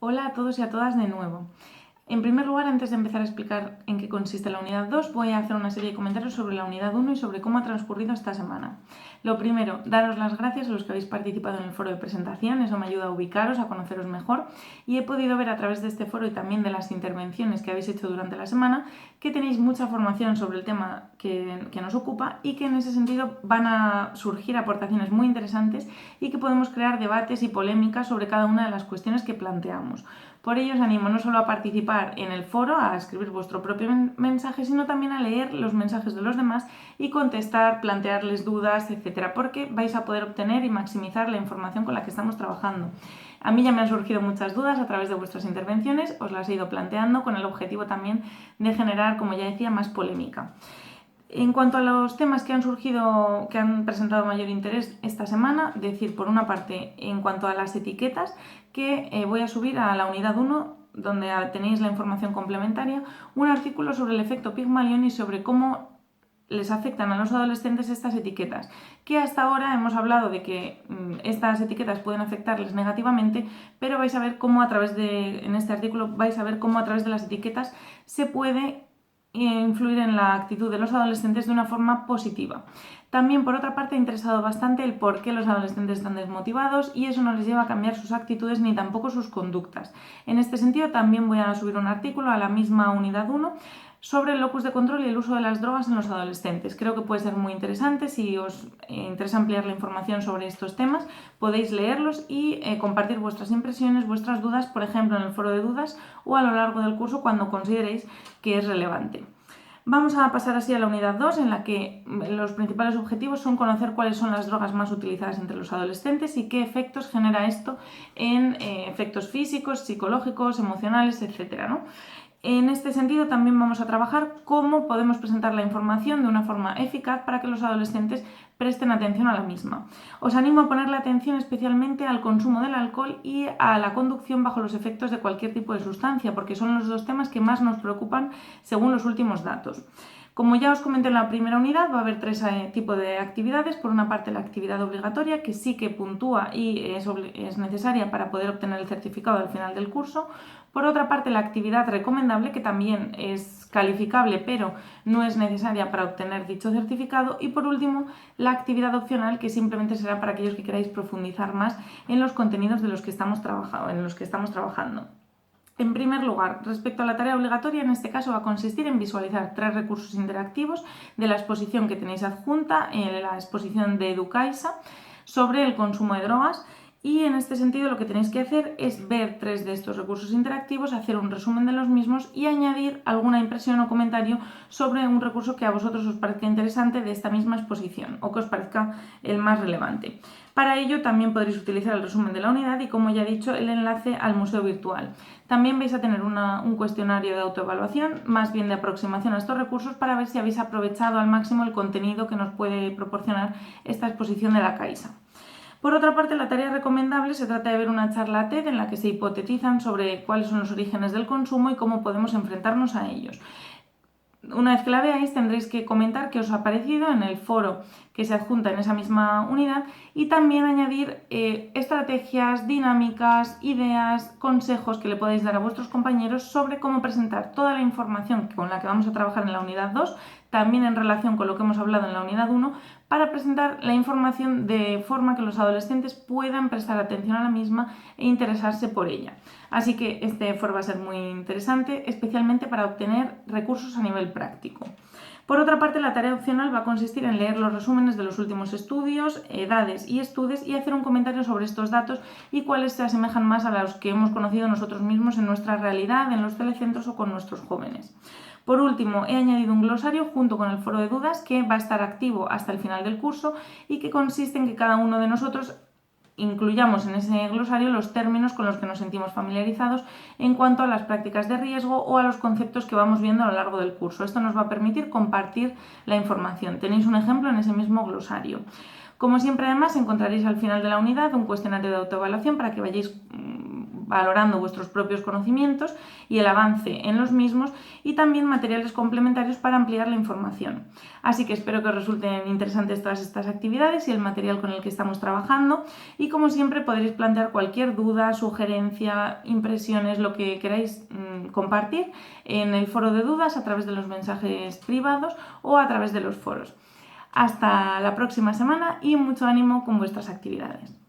Hola a todos y a todas de nuevo. En primer lugar, antes de empezar a explicar en qué consiste la unidad 2, voy a hacer una serie de comentarios sobre la unidad 1 y sobre cómo ha transcurrido esta semana. Lo primero, daros las gracias a los que habéis participado en el foro de presentación, eso me ayuda a ubicaros, a conoceros mejor, y he podido ver a través de este foro y también de las intervenciones que habéis hecho durante la semana que tenéis mucha formación sobre el tema que nos ocupa y que en ese sentido van a surgir aportaciones muy interesantes y que podemos crear debates y polémicas sobre cada una de las cuestiones que planteamos. Por ello os animo no solo a participar en el foro, a escribir vuestro propio mensaje, sino también a leer los mensajes de los demás y contestar, plantearles dudas, etcétera, porque vais a poder obtener y maximizar la información con la que estamos trabajando. A mí ya me han surgido muchas dudas a través de vuestras intervenciones, os las he ido planteando con el objetivo también de generar, como ya decía, más polémica. En cuanto a los temas que han surgido, que han presentado mayor interés esta semana, decir por una parte, en cuanto a las etiquetas, que voy a subir a la unidad 1, donde tenéis la información complementaria, un artículo sobre el efecto Pygmalion y sobre cómo les afectan a los adolescentes estas etiquetas, que hasta ahora hemos hablado de que estas etiquetas pueden afectarles negativamente, pero vais a ver cómo en este artículo vais a ver cómo a través de las etiquetas se puede influir en la actitud de los adolescentes de una forma positiva. También, por otra parte, ha interesado bastante el por qué los adolescentes están desmotivados y eso no les lleva a cambiar sus actitudes ni tampoco sus conductas. En este sentido, también voy a subir un artículo a la misma unidad 1 sobre el locus de control y el uso de las drogas en los adolescentes. Creo que puede ser muy interesante. Si os interesa ampliar la información sobre estos temas, podéis leerlos y compartir vuestras impresiones, vuestras dudas, por ejemplo, en el foro de dudas o a lo largo del curso cuando consideréis que es relevante. Vamos a pasar así a la unidad 2, en la que los principales objetivos son conocer cuáles son las drogas más utilizadas entre los adolescentes y qué efectos genera esto en efectos físicos, psicológicos, emocionales, etc., ¿no? En este sentido, también vamos a trabajar cómo podemos presentar la información de una forma eficaz para que los adolescentes presten atención a la misma. Os animo a ponerle atención especialmente al consumo del alcohol y a la conducción bajo los efectos de cualquier tipo de sustancia, porque son los dos temas que más nos preocupan según los últimos datos. Como ya os comenté en la primera unidad, va a haber tres tipos de actividades. Por una parte, la actividad obligatoria, que sí que puntúa y es necesaria para poder obtener el certificado al final del curso. Por otra parte, la actividad recomendable, que también es calificable, pero no es necesaria para obtener dicho certificado. Y por último, la actividad opcional, que simplemente será para aquellos que queráis profundizar más en los contenidos de los que estamos trabajando. En primer lugar, respecto a la tarea obligatoria, en este caso va a consistir en visualizar 3 recursos interactivos de la exposición que tenéis adjunta, en la exposición de Educaisa, sobre el consumo de drogas. Y en este sentido lo que tenéis que hacer es ver 3 de estos recursos interactivos, hacer un resumen de los mismos y añadir alguna impresión o comentario sobre un recurso que a vosotros os parezca interesante de esta misma exposición o que os parezca el más relevante. Para ello también podréis utilizar el resumen de la unidad y, como ya he dicho, el enlace al museo virtual. También vais a tener un cuestionario de autoevaluación, más bien de aproximación a estos recursos, para ver si habéis aprovechado al máximo el contenido que nos puede proporcionar esta exposición de la Caixa. Por otra parte, la tarea recomendable se trata de ver una charla TED en la que se hipotetizan sobre cuáles son los orígenes del consumo y cómo podemos enfrentarnos a ellos. Una vez que la veáis, tendréis que comentar qué os ha parecido en el foro que se adjunta en esa misma unidad y también añadir estrategias, dinámicas, ideas, consejos que le podáis dar a vuestros compañeros sobre cómo presentar toda la información con la que vamos a trabajar en la unidad 2, también en relación con lo que hemos hablado en la unidad 1, para presentar la información de forma que los adolescentes puedan prestar atención a la misma e interesarse por ella. Así que este foro va a ser muy interesante, especialmente para obtener recursos a nivel práctico. Por otra parte, la tarea opcional va a consistir en leer los resúmenes de los últimos estudios, edades y estudios y hacer un comentario sobre estos datos y cuáles se asemejan más a los que hemos conocido nosotros mismos en nuestra realidad, en los telecentros o con nuestros jóvenes. Por último, he añadido un glosario junto con el foro de dudas que va a estar activo hasta el final del curso y que consiste en que cada uno de nosotros incluyamos en ese glosario los términos con los que nos sentimos familiarizados en cuanto a las prácticas de riesgo o a los conceptos que vamos viendo a lo largo del curso. Esto nos va a permitir compartir la información. Tenéis un ejemplo en ese mismo glosario. Como siempre, además, encontraréis al final de la unidad un cuestionario de autoevaluación para que vayáis valorando vuestros propios conocimientos y el avance en los mismos, y también materiales complementarios para ampliar la información. Así que espero que os resulten interesantes todas estas actividades y el material con el que estamos trabajando, y como siempre podréis plantear cualquier duda, sugerencia, impresiones, lo que queráis compartir en el foro de dudas a través de los mensajes privados o a través de los foros. Hasta la próxima semana y mucho ánimo con vuestras actividades.